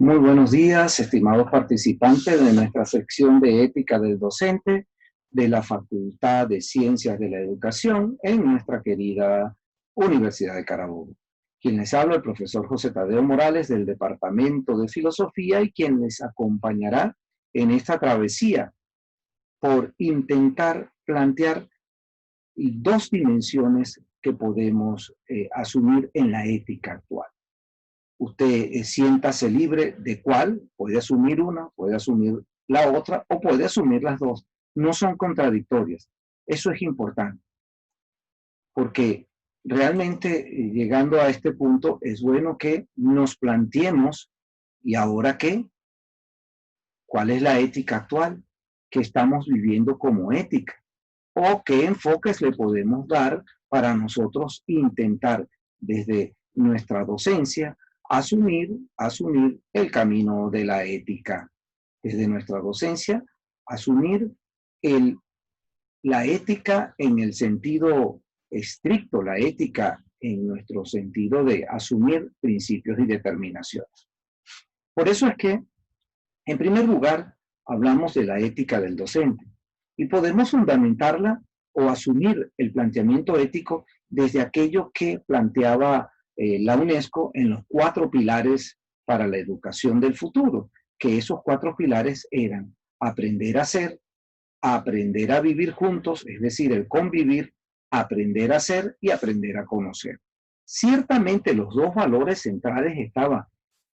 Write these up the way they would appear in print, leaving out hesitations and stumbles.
Muy buenos días, estimados participantes de nuestra sección de ética del docente de la Facultad de Ciencias de la Educación en nuestra querida Universidad de Carabobo. Quien les habla, el profesor José Tadeo Morales del Departamento de Filosofía y quien les acompañará en esta travesía por intentar plantear dos dimensiones que podemos asumir en la ética actual. Usted siéntase libre de cuál, puede asumir una, puede asumir la otra o puede asumir las dos. No son contradictorias. Eso es importante, porque realmente llegando a este punto es bueno que nos planteemos, ¿y ahora qué? ¿Cuál es la ética actual que estamos viviendo como ética? ¿O qué enfoques le podemos dar para nosotros intentar desde nuestra docencia asumir el camino de la ética? Desde nuestra docencia, asumir el, la ética en el sentido estricto, la ética en nuestro sentido de asumir principios y determinaciones. Por eso es que, en primer lugar, hablamos de la ética del docente y podemos fundamentarla o asumir el planteamiento ético desde aquello que planteaba la UNESCO en los 4 pilares para la educación del futuro, que esos 4 pilares eran aprender a ser, aprender a vivir juntos, es decir, el convivir, aprender a ser y aprender a conocer. Ciertamente los dos valores centrales estaban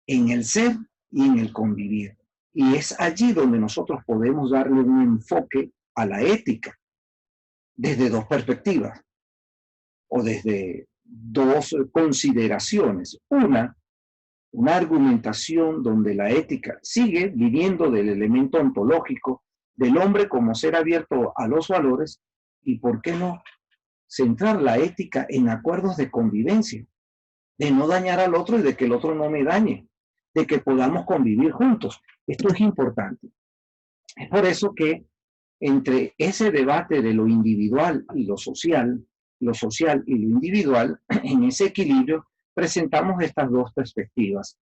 en el ser y en el convivir. Y es allí donde nosotros podemos darle un enfoque a la ética desde dos perspectivas o desde dos consideraciones. Una argumentación donde la ética sigue viviendo del elemento ontológico del hombre como ser abierto a los valores y, ¿por qué no?, centrar la ética en acuerdos de convivencia, de no dañar al otro y de que el otro no me dañe, de que podamos convivir juntos. Esto es importante. Es por eso que entre ese debate de lo individual y lo social y lo individual, en ese equilibrio presentamos estas dos perspectivas.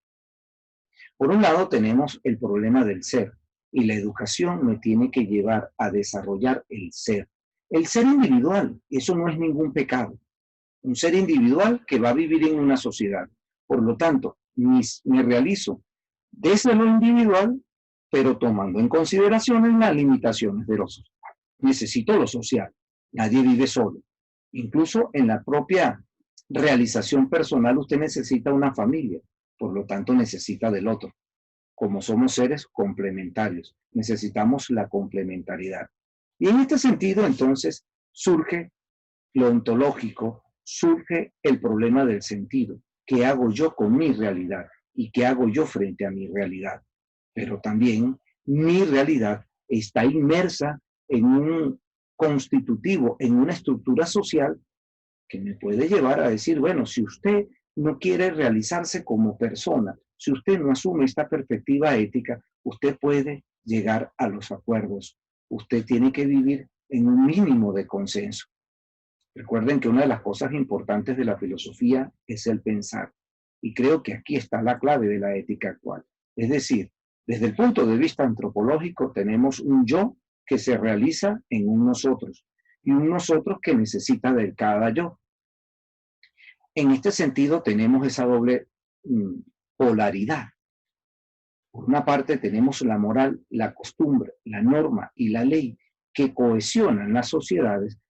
Por un lado tenemos el problema del ser y la educación me tiene que llevar a desarrollar el ser. El ser individual, eso no es ningún pecado. Un ser individual que va a vivir en una sociedad. Por lo tanto, me realizo desde lo individual, pero tomando en consideración las limitaciones de lo social. Necesito lo social. Nadie vive solo. Incluso en la propia realización personal usted necesita una familia, por lo tanto necesita del otro. Como somos seres complementarios, necesitamos la complementariedad. Y en este sentido, entonces, surge lo ontológico, surge el problema del sentido. ¿Qué hago yo con mi realidad? ¿Y qué hago yo frente a mi realidad? Pero también mi realidad está inmersa en un constitutivo, en una estructura social que me puede llevar a decir, bueno, si usted no quiere realizarse como persona, si usted no asume esta perspectiva ética, usted puede llegar a los acuerdos. Usted tiene que vivir en un mínimo de consenso. Recuerden que una de las cosas importantes de la filosofía es el pensar. Y creo que aquí está la clave de la ética actual. Es decir, desde el punto de vista antropológico tenemos un yo que se realiza en un nosotros y un nosotros que necesita del cada yo. En este sentido tenemos esa doble polaridad. Por una parte tenemos la moral, la costumbre, la norma y la ley que cohesionan las sociedades,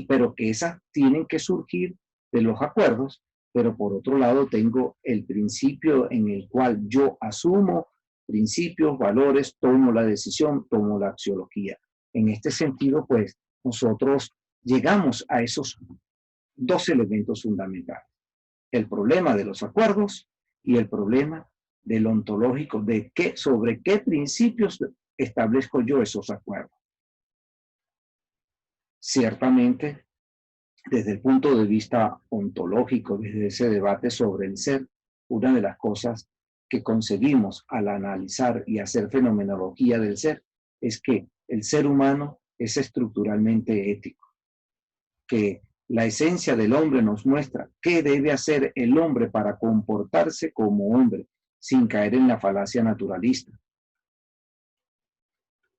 pero que esas tienen que surgir de los acuerdos, pero por otro lado tengo el principio en el cual yo asumo principios, valores, tomo la decisión, tomo la axiología. En este sentido, pues, nosotros llegamos a esos dos elementos fundamentales: el problema de los acuerdos y el problema del ontológico, de sobre qué principios establezco yo esos acuerdos. Ciertamente, desde el punto de vista ontológico, desde ese debate sobre el ser, una de las cosas que conseguimos al analizar y hacer fenomenología del ser es que el ser humano es estructuralmente ético, que la esencia del hombre nos muestra qué debe hacer el hombre para comportarse como hombre, sin caer en la falacia naturalista.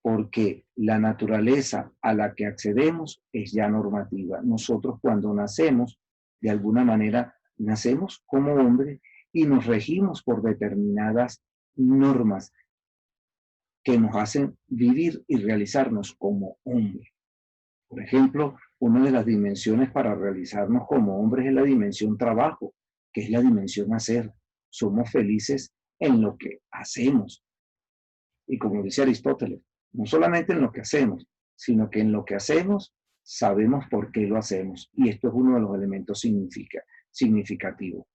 Porque la naturaleza a la que accedemos es ya normativa. Nosotros cuando nacemos, de alguna manera, nacemos como hombres y nos regimos por determinadas normas que nos hacen vivir y realizarnos como hombres. Por ejemplo, una de las dimensiones para realizarnos como hombres es la dimensión trabajo, que es la dimensión hacer. Somos felices en lo que hacemos. Y como dice Aristóteles, no solamente en lo que hacemos, sino que en lo que hacemos sabemos por qué lo hacemos. Y esto es uno de los elementos significativos.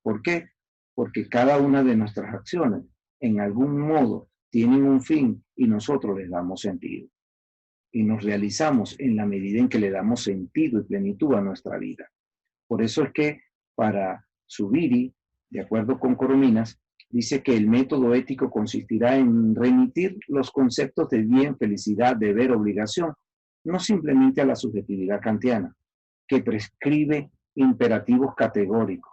¿Por qué? Porque cada una de nuestras acciones, en algún modo, tienen un fin y nosotros les damos sentido. Y nos realizamos en la medida en que le damos sentido y plenitud a nuestra vida. Por eso es que para Zubiri, de acuerdo con Corominas, dice que el método ético consistirá en remitir los conceptos de bien, felicidad, deber, obligación, no simplemente a la subjetividad kantiana, que prescribe imperativos categóricos,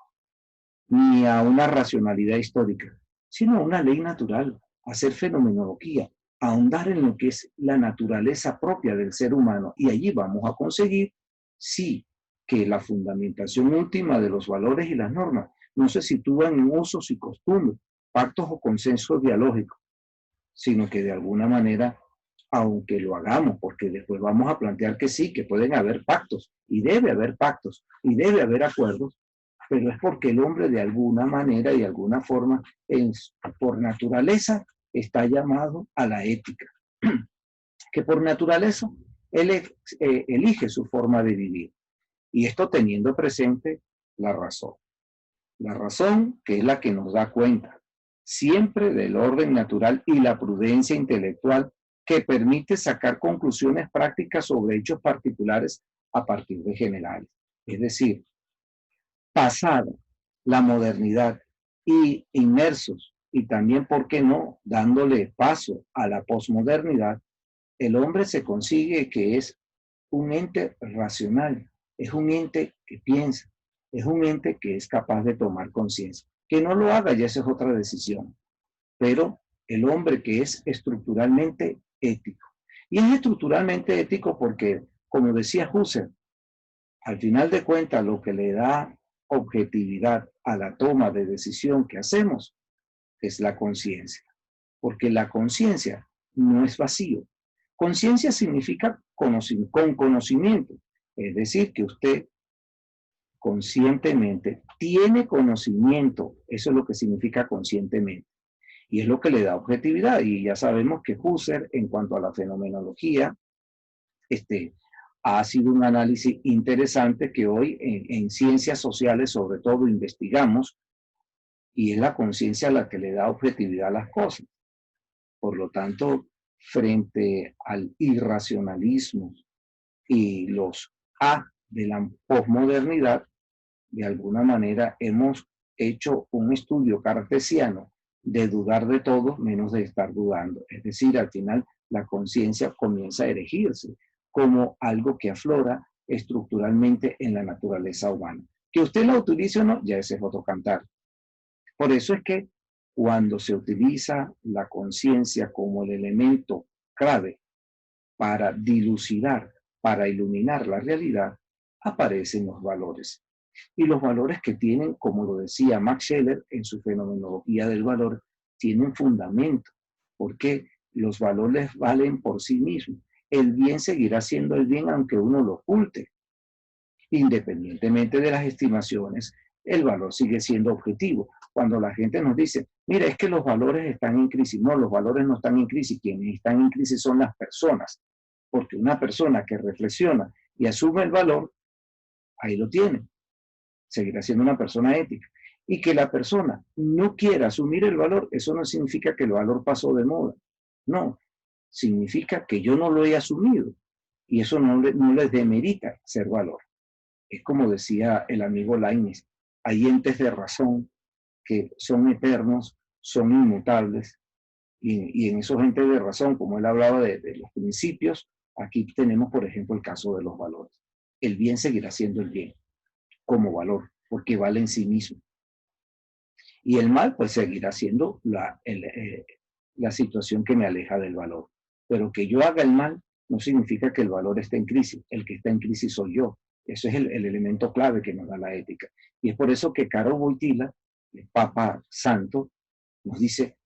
ni a una racionalidad histórica, sino a una ley natural, a hacer fenomenología, a ahondar en lo que es la naturaleza propia del ser humano. Y allí vamos a conseguir, sí, que la fundamentación última de los valores y las normas no se sitúan en usos y costumbres, pactos o consensos dialógicos, sino que de alguna manera, aunque lo hagamos, porque después vamos a plantear que sí, que pueden haber pactos, y debe haber pactos, y debe haber acuerdos, pero es porque el hombre de alguna manera y de alguna forma, por naturaleza, está llamado a la ética, que por naturaleza él elige su forma de vivir. Y esto teniendo presente la razón. La razón que es la que nos da cuenta siempre del orden natural y la prudencia intelectual que permite sacar conclusiones prácticas sobre hechos particulares a partir de generales. Es decir, pasada la modernidad y inmersos, y también, ¿por qué no?, dándole paso a la posmodernidad, el hombre se consigue que es un ente racional, es un ente que piensa, es un ente que es capaz de tomar conciencia. Que no lo haga, ya esa es otra decisión. Pero el hombre que es estructuralmente ético. Y es estructuralmente ético porque, como decía Husserl, al final de cuentas lo que le da objetividad a la toma de decisión que hacemos es la conciencia. Porque la conciencia no es vacío. Conciencia significa con conocimiento, es decir, que usted conscientemente tiene conocimiento, eso es lo que significa conscientemente, y es lo que le da objetividad, y ya sabemos que Husserl, en cuanto a la fenomenología, ha sido un análisis interesante que hoy en ciencias sociales sobre todo investigamos, y es la conciencia la que le da objetividad a las cosas. Por lo tanto, frente al irracionalismo y los A de la posmodernidad, de alguna manera hemos hecho un estudio cartesiano de dudar de todo menos de estar dudando. Es decir, al final la conciencia comienza a erigirse como algo que aflora estructuralmente en la naturaleza humana. Que usted la utilice o no, ya ese es otro cantar. Por eso es que cuando se utiliza la conciencia como el elemento clave para dilucidar, para iluminar la realidad, aparecen los valores. Y los valores que tienen, como lo decía Max Scheler en su fenomenología del valor, tienen fundamento, porque los valores valen por sí mismos. El bien seguirá siendo el bien aunque uno lo oculte. Independientemente de las estimaciones, el valor sigue siendo objetivo. Cuando la gente nos dice, mira, es que los valores están en crisis. No, los valores no están en crisis. Quienes están en crisis son las personas. Porque una persona que reflexiona y asume el valor, ahí lo tiene. Seguirá siendo una persona ética. Y que la persona no quiera asumir el valor, eso no significa que el valor pasó de moda. No, significa que yo no lo he asumido. Y eso no les demerita ser valor. Es como decía el amigo Lainez, hay entes de razón que son eternos, son inmutables, y en esos entes de razón, como él hablaba de los principios, aquí tenemos, por ejemplo, el caso de los valores. El bien seguirá siendo el bien, como valor, porque vale en sí mismo. Y el mal, pues, seguirá siendo la situación que me aleja del valor. Pero que yo haga el mal no significa que el valor esté en crisis. El que está en crisis soy yo. Ese es el elemento clave que nos da la ética. Y es por eso que Karol Wojtyla, el Papa Santo, nos dice,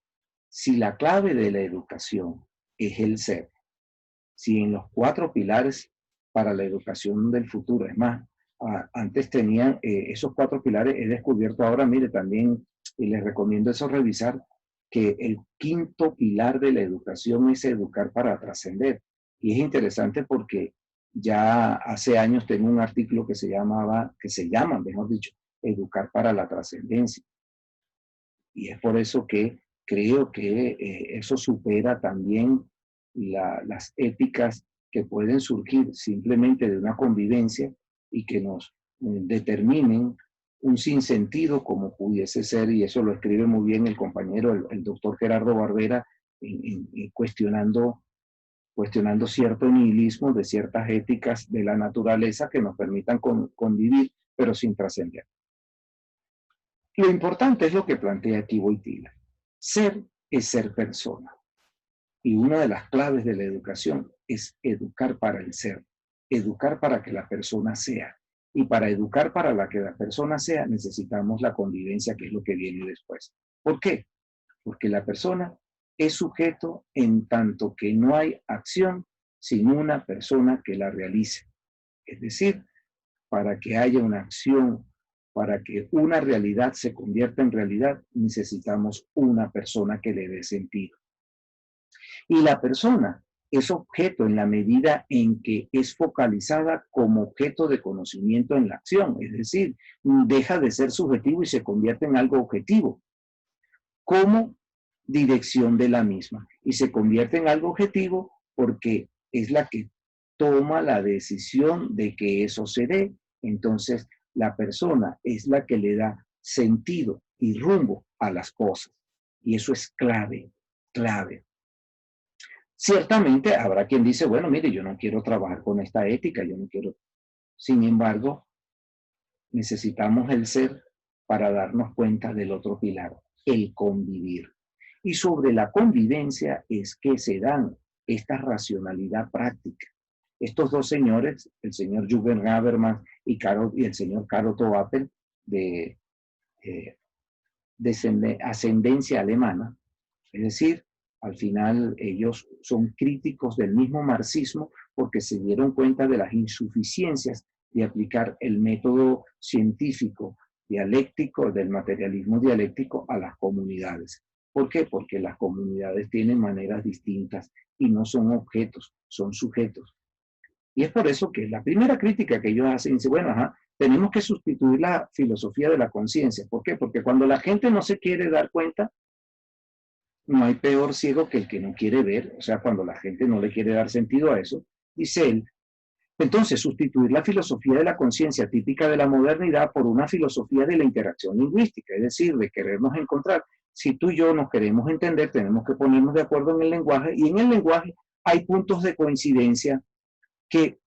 si la clave de la educación es el ser, si en los 4 pilares para la educación del futuro, es más, antes tenían esos 4 pilares, he descubierto ahora, mire, también, y les recomiendo eso revisar, que el 5.º pilar de la educación es educar para trascender. Y es interesante porque ya hace años tengo un artículo que se llama, mejor dicho, Educar para la Trascendencia. Y es por eso que creo que eso supera también las éticas que pueden surgir simplemente de una convivencia y que nos determinen un sinsentido como pudiese ser, y eso lo escribe muy bien el compañero, el doctor Gerardo Barbera, cuestionando cierto nihilismo de ciertas éticas de la naturaleza que nos permitan convivir, pero sin trascender. Lo importante es lo que plantea aquí Wojtyla. Ser es ser persona. Y una de las claves de la educación es educar para el ser, educar para que la persona sea. Y para educar para la que la persona sea, necesitamos la convivencia, que es lo que viene después. ¿Por qué? Porque la persona es sujeto en tanto que no hay acción sin una persona que la realice. Es decir, para que haya una acción, para que una realidad se convierta en realidad, necesitamos una persona que le dé sentido. Y la persona es objeto en la medida en que es focalizada como objeto de conocimiento en la acción, es decir, deja de ser subjetivo y se convierte en algo objetivo, como dirección de la misma. Y se convierte en algo objetivo porque es la que toma la decisión de que eso se dé. Entonces, la persona es la que le da sentido y rumbo a las cosas. Y eso es clave, clave. Ciertamente habrá quien dice, bueno, mire, yo no quiero trabajar con esta ética, yo no quiero. Sin embargo, necesitamos el ser para darnos cuenta del otro pilar, el convivir. Y sobre la convivencia es que se dan esta racionalidad práctica. Estos dos señores, el señor Jürgen Habermas y el señor Karl Otto Apel, de ascendencia alemana, es decir, al final ellos son críticos del mismo marxismo porque se dieron cuenta de las insuficiencias de aplicar el método científico dialéctico del materialismo dialéctico a las comunidades. ¿Por qué? Porque las comunidades tienen maneras distintas y no son objetos, son sujetos. Y es por eso que la primera crítica que ellos hacen dice, bueno, tenemos que sustituir la filosofía de la conciencia. ¿Por qué? Porque cuando la gente no se quiere dar cuenta, no hay peor ciego que el que no quiere ver. O sea, cuando la gente no le quiere dar sentido a eso, dice él, entonces sustituir la filosofía de la conciencia típica de la modernidad por una filosofía de la interacción lingüística, es decir, de querernos encontrar. Si tú y yo nos queremos entender, tenemos que ponernos de acuerdo en el lenguaje, y en el lenguaje hay puntos de coincidencia que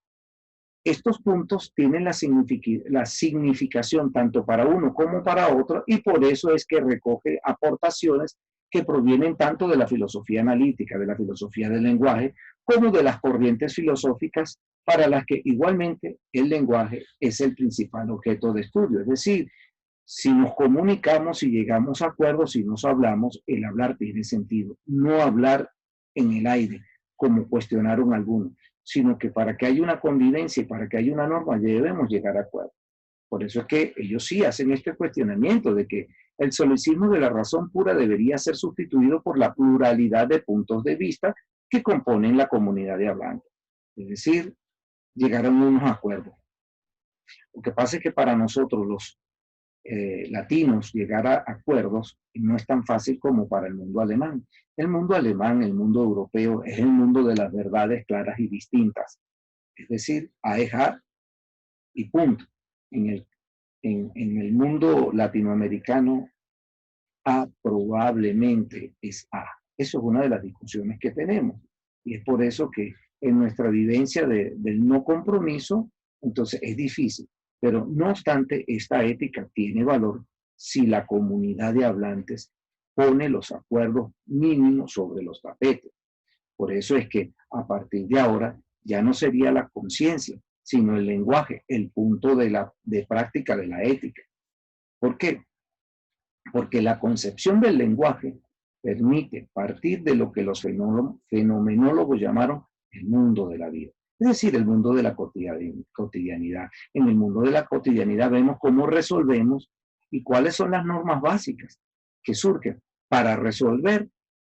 estos puntos tienen la significación tanto para uno como para otro, y por eso es que recoge aportaciones que provienen tanto de la filosofía analítica, de la filosofía del lenguaje, como de las corrientes filosóficas para las que igualmente el lenguaje es el principal objeto de estudio. Es decir, si nos comunicamos, si llegamos a acuerdos, si nos hablamos, el hablar tiene sentido. No hablar en el aire, como cuestionaron algunos, sino que para que haya una convivencia y para que haya una norma debemos llegar a acuerdos. Por eso es que ellos sí hacen este cuestionamiento de que el solicismo de la razón pura debería ser sustituido por la pluralidad de puntos de vista que componen la comunidad de hablantes. Es decir, llegaron a unos acuerdos. Lo que pasa es que para nosotros los latinos llegar a acuerdos no es tan fácil como para el mundo alemán. El mundo alemán, el mundo europeo, es el mundo de las verdades claras y distintas. Es decir, A es A y punto. En el mundo latinoamericano, A probablemente es A. Eso es una de las discusiones que tenemos. Y es por eso que en nuestra vivencia del no compromiso, entonces es difícil. Pero no obstante, esta ética tiene valor si la comunidad de hablantes pone los acuerdos mínimos sobre los tapetes. Por eso es que a partir de ahora ya no sería la conciencia, sino el lenguaje, el punto de práctica de la ética. ¿Por qué? Porque la concepción del lenguaje permite partir de lo que los fenomenólogos llamaron el mundo de la vida, es decir, el mundo de la cotidianidad. En el mundo de la cotidianidad vemos cómo resolvemos y cuáles son las normas básicas que surgen para resolver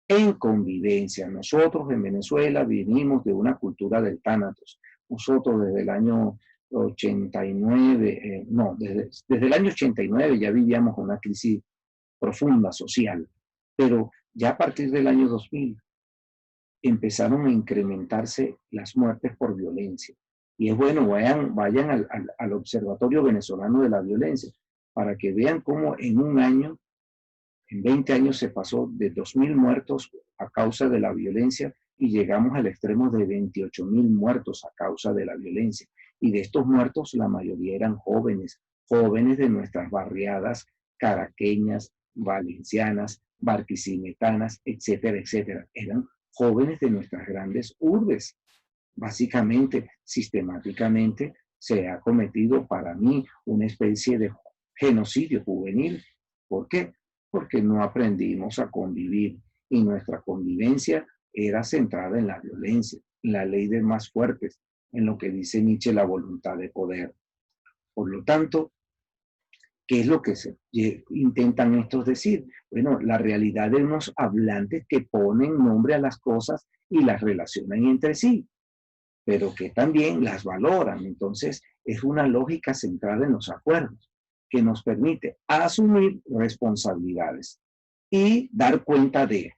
en convivencia. Nosotros en Venezuela vinimos de una cultura del tánatos. Nosotros desde el año 89, desde el año 89 ya vivíamos una crisis profunda social, pero ya a partir del año 2000 empezaron a incrementarse las muertes por violencia. Y es bueno, vayan al Observatorio Venezolano de la Violencia para que vean cómo en un año, en 20 años se pasó de 2.000 muertos a causa de la violencia y llegamos al extremo de 28.000 muertos a causa de la violencia. Y de estos muertos la mayoría eran jóvenes, jóvenes de nuestras barriadas caraqueñas, valencianas, barquisimetanas, etcétera, etcétera. Eran jóvenes de nuestras grandes urbes. Básicamente, sistemáticamente, se ha cometido para mí una especie de genocidio juvenil. ¿Por qué? Porque no aprendimos a convivir y nuestra convivencia era centrada en la violencia, en la ley de más fuertes, en lo que dice Nietzsche, la voluntad de poder. Por lo tanto, ¿qué es lo que intentan estos decir? Bueno, la realidad de unos hablantes que ponen nombre a las cosas y las relacionan entre sí, pero que también las valoran. Entonces, es una lógica centrada en los acuerdos que nos permite asumir responsabilidades y dar cuenta de.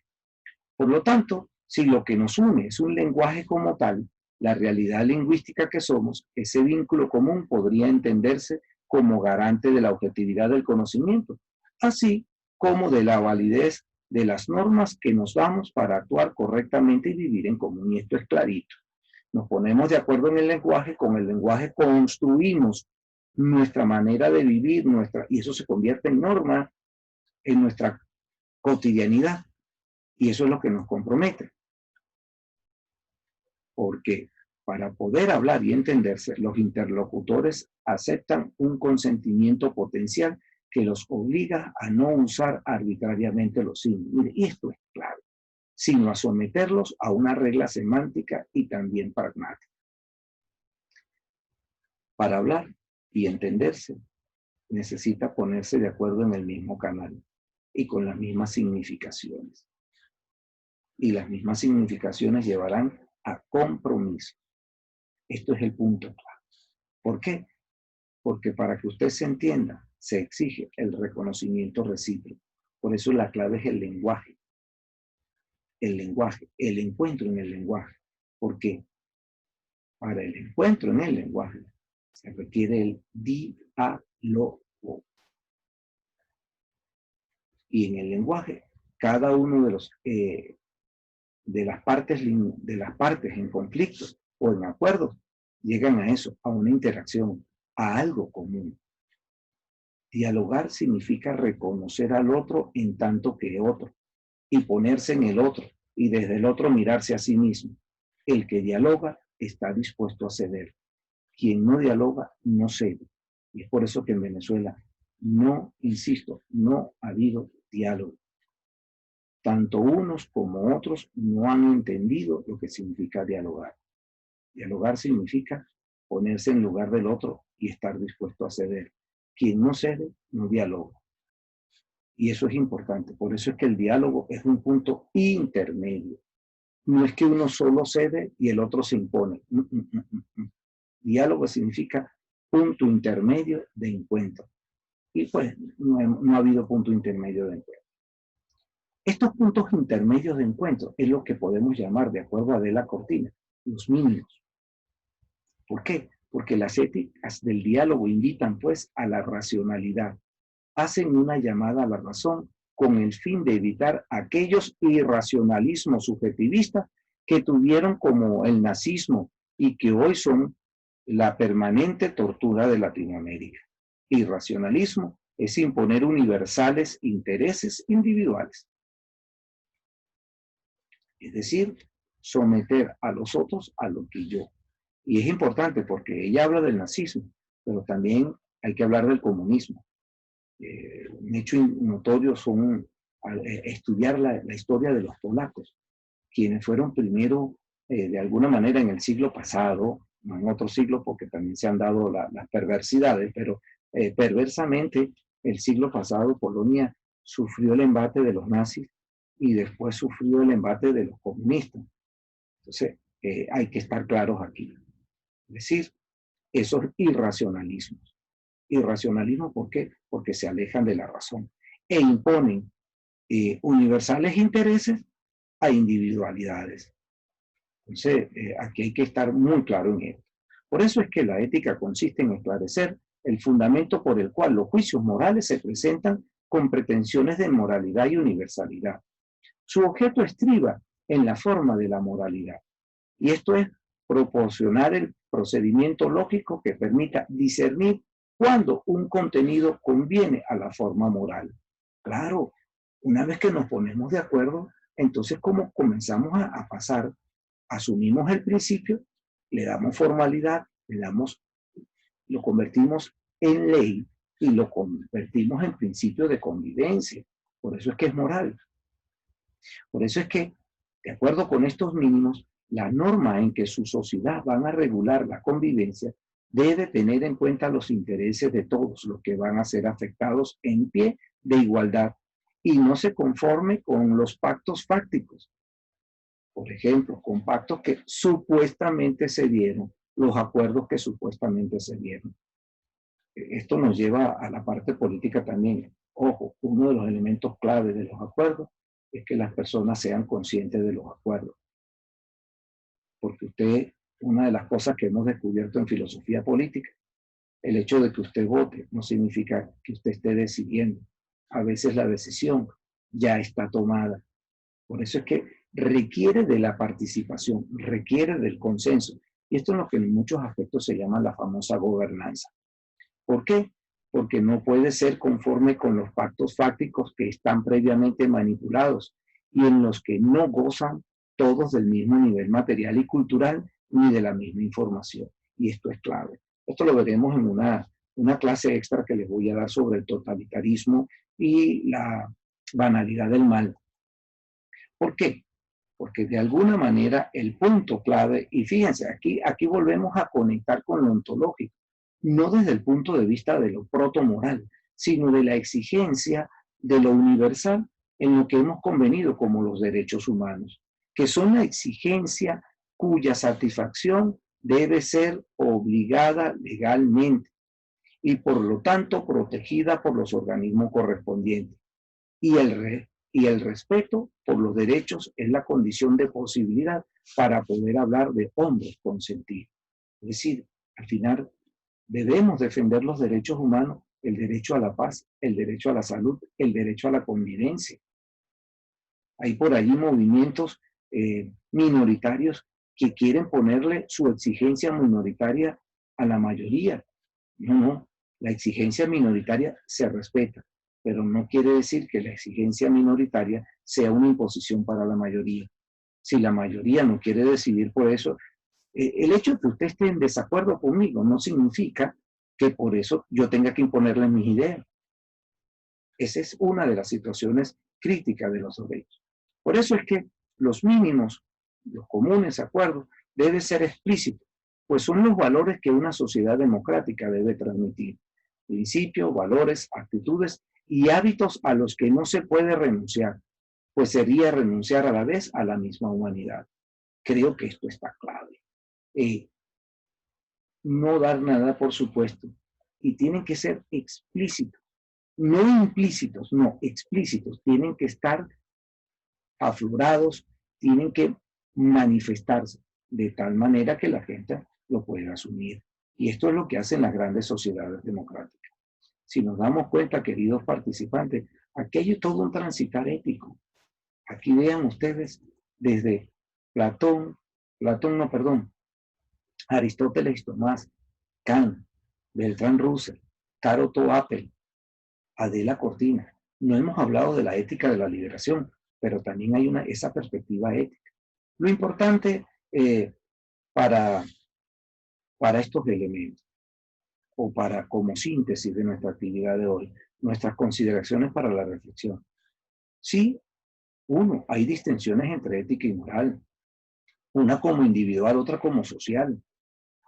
Por lo tanto, si lo que nos une es un lenguaje como tal, la realidad lingüística que somos, ese vínculo común podría entenderse como garante de la objetividad del conocimiento, así como de la validez de las normas que nos damos para actuar correctamente y vivir en común. Y esto es clarito. Nos ponemos de acuerdo en el lenguaje, con el lenguaje construimos nuestra manera de vivir, y eso se convierte en norma en nuestra cotidianidad. Y eso es lo que nos compromete. Porque para poder hablar y entenderse, los interlocutores aceptan un consentimiento potencial que los obliga a no usar arbitrariamente los signos. Mire, y esto es claro, sino a someterlos a una regla semántica y también pragmática. Para hablar y entenderse, necesita ponerse de acuerdo en el mismo canal y con las mismas significaciones. Y las mismas significaciones llevarán a compromiso. Esto es el punto clave. ¿Por qué? Porque para que usted se entienda, se exige el reconocimiento recíproco. Por eso la clave es el lenguaje. El lenguaje, el encuentro en el lenguaje. ¿Por qué? Para el encuentro en el lenguaje se requiere el diálogo. Y en el lenguaje, cada uno de las partes en conflicto o en acuerdos llegan a eso, a una interacción, a algo común. Dialogar significa reconocer al otro en tanto que otro y ponerse en el otro y desde el otro mirarse a sí mismo. El que dialoga está dispuesto a ceder. Quien no dialoga no cede. Y es por eso que en Venezuela no, insisto, no ha habido diálogo. Tanto unos como otros no han entendido lo que significa dialogar. Dialogar significa ponerse en lugar del otro y estar dispuesto a ceder. Quien no cede, no dialoga. Y eso es importante. Por eso es que el diálogo es un punto intermedio. No es que uno solo cede y el otro se impone. Diálogo significa punto intermedio de encuentro. Y pues no ha habido punto intermedio de encuentro. Estos puntos intermedios de encuentro es lo que podemos llamar, de acuerdo a Adela Cortina, los mínimos. ¿Por qué? Porque las éticas del diálogo invitan pues a la racionalidad, hacen una llamada a la razón con el fin de evitar aquellos irracionalismos subjetivistas que tuvieron como el nazismo y que hoy son la permanente tortura de Latinoamérica. Irracionalismo es imponer universales intereses individuales. Es decir, someter a los otros a lo que yo. Y es importante porque ella habla del nazismo, pero también hay que hablar del comunismo. Un hecho notorio son estudiar la historia de los polacos, quienes fueron primero, de alguna manera, en el siglo pasado, no en otro siglo porque también se han dado las perversidades, pero perversamente el siglo pasado Polonia sufrió el embate de los nazis y después sufrió el embate de los comunistas. Entonces, hay que estar claros aquí. Es decir, esos irracionalismos. Irracionalismo, ¿por qué? Porque se alejan de la razón e imponen universales intereses a individualidades. Entonces, aquí hay que estar muy claro en esto. Por eso es que la ética consiste en esclarecer el fundamento por el cual los juicios morales se presentan con pretensiones de moralidad y universalidad. Su objeto estriba en la forma de la moralidad. Y esto es proporcionar el procedimiento lógico que permita discernir cuando un contenido conviene a la forma moral. Claro, una vez que nos ponemos de acuerdo, entonces como comenzamos a pasar, asumimos el principio, le damos formalidad, lo convertimos en ley y lo convertimos en principio de convivencia. Por eso es que es moral. Por eso es que, de acuerdo con estos mínimos, la norma en que su sociedad van a regular la convivencia debe tener en cuenta los intereses de todos los que van a ser afectados en pie de igualdad y no se conforme con los pactos fácticos. Por ejemplo, con pactos que supuestamente se dieron, los acuerdos que supuestamente se dieron. Esto nos lleva a la parte política también. Ojo, uno de los elementos clave de los acuerdos es que las personas sean conscientes de los acuerdos. Porque una de las cosas que hemos descubierto en filosofía política, el hecho de que usted vote no significa que usted esté decidiendo. A veces la decisión ya está tomada. Por eso es que requiere de la participación, requiere del consenso. Y esto es lo que en muchos aspectos se llama la famosa gobernanza. ¿Por qué? Porque no puede ser conforme con los pactos fácticos que están previamente manipulados y en los que no gozan todos del mismo nivel material y cultural ni de la misma información. Y esto es clave. Esto lo veremos en una clase extra que les voy a dar sobre el totalitarismo y la banalidad del mal. ¿Por qué? Porque de alguna manera el punto clave, y fíjense, aquí volvemos a conectar con lo ontológico, no desde el punto de vista de lo protomoral, sino de la exigencia de lo universal en lo que hemos convenido como los derechos humanos, que son la exigencia cuya satisfacción debe ser obligada legalmente y por lo tanto protegida por los organismos correspondientes. Y el respeto por los derechos es la condición de posibilidad para poder hablar de hombres con sentido. Es decir, al final debemos defender los derechos humanos, el derecho a la paz, el derecho a la salud, el derecho a la convivencia. Hay por allí movimientos minoritarios que quieren ponerle su exigencia minoritaria a la mayoría. No, la exigencia minoritaria se respeta, pero no quiere decir que la exigencia minoritaria sea una imposición para la mayoría. Si la mayoría no quiere decidir por eso, el hecho de que usted esté en desacuerdo conmigo no significa que por eso yo tenga que imponerle mis ideas. Esa es una de las situaciones críticas de los derechos. Por eso es que los mínimos, los comunes acuerdos, deben ser explícitos, pues son los valores que una sociedad democrática debe transmitir. Principios, valores, actitudes y hábitos a los que no se puede renunciar, pues sería renunciar a la vez a la misma humanidad. Creo que esto está clave. No dar nada por supuesto, y tienen que ser explícitos, no implícitos, no, explícitos, tienen que estar aflorados, tienen que manifestarse de tal manera que la gente lo pueda asumir. Y esto es lo que hacen las grandes sociedades democráticas. Si nos damos cuenta, queridos participantes, aquí hay todo un transitar ético. Aquí vean ustedes desde Aristóteles Tomás, Kant, Bertrand Russell, Caro Apel, Adela Cortina. No hemos hablado de la ética de la liberación, pero también hay esa perspectiva ética. Lo importante para, para estos elementos, o para como síntesis de nuestra actividad de hoy, nuestras consideraciones para la reflexión. Sí, uno, hay distinciones entre ética y moral, una como individual, otra como social,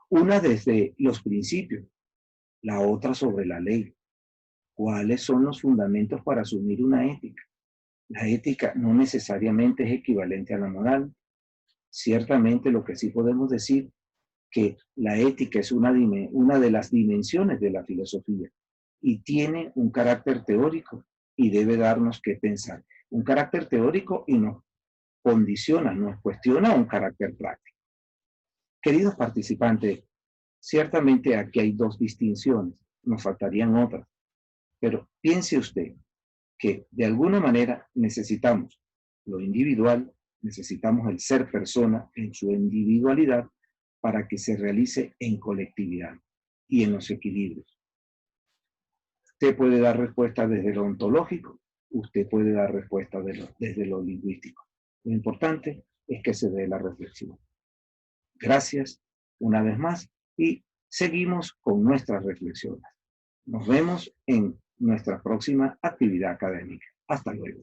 una desde los principios, la otra sobre la ley. ¿Cuáles son los fundamentos para asumir una ética? La ética no necesariamente es equivalente a la moral. Ciertamente lo que sí podemos decir que la ética es una de las dimensiones de la filosofía y tiene un carácter teórico y debe darnos que pensar. Un carácter teórico y nos condiciona, nos cuestiona un carácter práctico. Queridos participantes, ciertamente aquí hay dos distinciones, nos faltarían otras, pero piense usted que de alguna manera necesitamos lo individual, necesitamos el ser persona en su individualidad para que se realice en colectividad y en los equilibrios. Usted puede dar respuesta desde lo ontológico, usted puede dar respuesta desde lo lingüístico. Lo importante es que se dé la reflexión. Gracias una vez más y seguimos con nuestras reflexiones. Nos vemos en nuestra próxima actividad académica. Hasta luego.